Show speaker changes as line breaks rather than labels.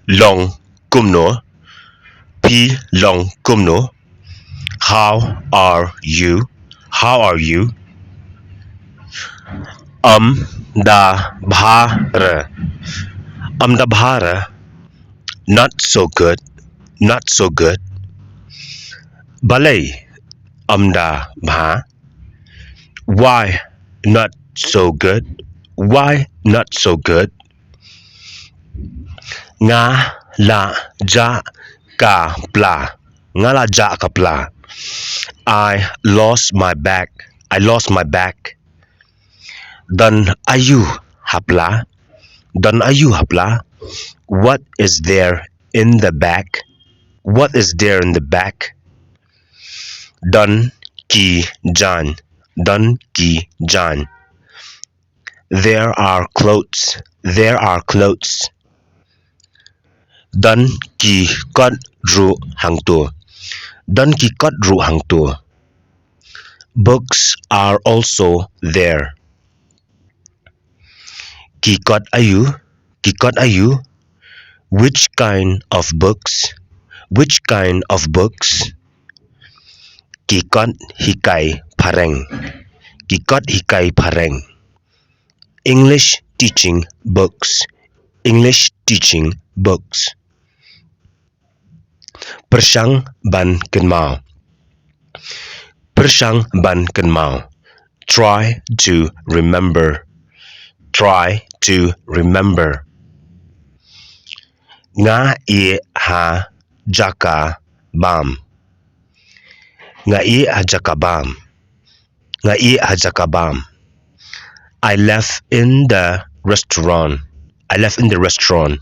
long kumno. P long kumno. How are you? How are you? Da bhara. Da bhara. Not so good. Not so good. Balay. Da bha. Why not so good? Why not so good? Nga la ja ka pla. Nga la ja ka pla. I lost my bag. I lost my bag. Dan ayu hapla. Dan ayu hapla. What is there in the bag? What is there in the bag? Dan ki jan. Dan ki jan. There are clothes. There are clothes. Dan ki kot ru hang tu. Dan ki kot ru hang tu. Books are also there. Ki kot ayu. Ki kot ayu. Which kind of books? Which kind of books? Ki kot hikai phareng. Ki kot hikai phareng. English teaching books. English teaching books. Persang ban kenmao. Persang ban kenmao. Try to remember. Try to remember. Nga I ha jaka bam. Nga I ha jaka bam. Nga I ha jaka bam. I left in the restaurant. I left in the restaurant.